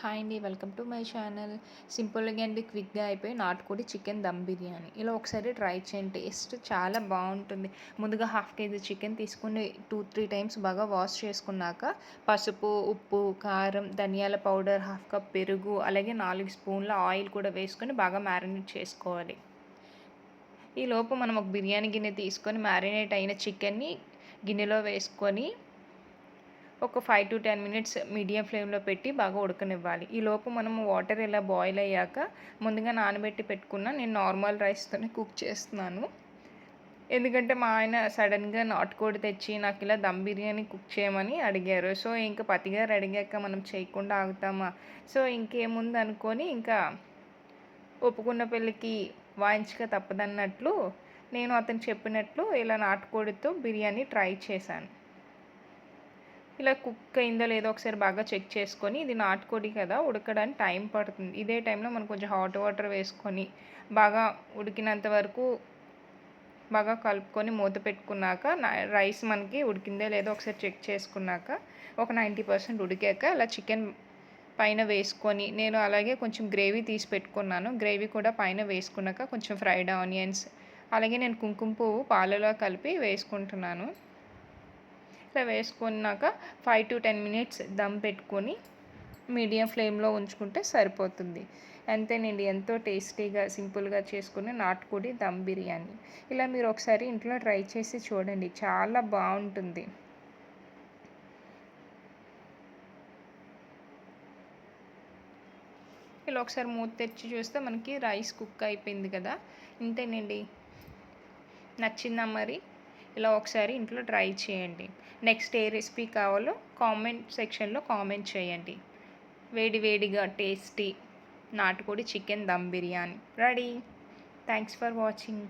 Hi అండి. Welcome to my channel. సింపుల్‌గా and క్విక్‌గా అయిపోయి నాటుకోడి చికెన్ దమ్ బిర్యానీ. ఇలా ఒకసారి ట్రై చేయండి. టేస్ట్ చాలా బావుంటుంది. ముందుగా హాఫ్ కేజీ చికెన్ తీసుకొని 2, 3 టైమ్స్ బాగా వాష్ చేసుకున్నాక పసుపు, ఉప్పు, కారం, ధనియాల పౌడర్, హాఫ్ కప్ పెరుగు, అలాగే 4 స్పూన్ల ఆయిల్ కూడా వేసుకొని బాగా మ్యారినేట్ చేసుకోవాలి. ఈలోపు మనం ఒక బిర్యానీ గిన్నె తీసుకొని మ్యారినేట్ అయిన చికెన్ని గిన్నెలో వేసుకొని ఒక 5-10 మినిట్స్ మీడియం ఫ్లేమ్‌లో పెట్టి బాగా ఉడకనివ్వాలి. ఈలోపు మనము వాటర్ ఇలా బాయిల్ అయ్యాక ముందుగా నానబెట్టి పెట్టుకున్న నేను నార్మల్ రైస్‌తోనే కుక్ చేస్తున్నాను. ఎందుకంటే మా ఆయన సడెన్‌గా నాటుకోడి తెచ్చి నాకు ఇలా దమ్ బిర్యానీ కుక్ చేయమని అడిగారు. సో, ఇంక పతిగారు అడిగాక మనం చేయకుండా ఆగుతామా? సో, ఇంకేముందనుకోని ఇంకా ఒప్పుకున్న పెళ్ళికి వాయించక తప్పదన్నట్లు నేను అతను చెప్పినట్లు ఇలా నాటుకోడితో బిర్యానీ ట్రై చేశాను. ఇలా కుక్ అయిందో లేదో ఒకసారి బాగా చెక్ చేసుకొని, ఇది నాటుకోడి కదా ఉడకడానికి టైం పడుతుంది. ఇదే టైంలో మనం కొంచెం హాట్ వాటర్ వేసుకొని బాగా ఉడికినంత వరకు బాగా కలుపుకొని మూత పెట్టుకున్నాక రైస్ మనకి ఉడికిందో లేదో ఒకసారి చెక్ చేసుకున్నాక ఒక 90% ఉడికాక అలా చికెన్ పైన వేసుకొని నేను అలాగే కొంచెం గ్రేవీ తీసి పెట్టుకున్నాను. గ్రేవీ కూడా పైన వేసుకున్నాక కొంచెం ఫ్రైడ్ ఆనియన్స్ అలాగే నేను కుంకుమ పువ్వు పాలలో కలిపి వేసుకుంటున్నాను. ఇట్లా వేసుకున్నాక 5-10 మినిట్స్ దమ్ పెట్టుకొని మీడియం ఫ్లేమ్లో ఉంచుకుంటే సరిపోతుంది. అంతేనండి, ఎంతో టేస్టీగా సింపుల్గా చేసుకునే నాటుకోడి దమ్ బిర్యానీ. ఇలా మీరు ఒకసారి ఇంట్లో ట్రై చేసి చూడండి, చాలా బాగుంటుంది. ఇలా ఒకసారి మూత తెచ్చి చూస్తే మనకి రైస్ కుక్ అయిపోయింది కదా. ఇంతేనండి. నచ్చిందా మరి? ఇలా ఒకసారి ఇంట్లో ట్రై చేయండి. నెక్స్ట్ ఏ రెసిపీ కావాలో కామెంట్ సెక్షన్లో కామెంట్ చేయండి. వేడి వేడిగా టేస్టీ నాటుకోడి chicken dum biryani ready. Thanks for watching.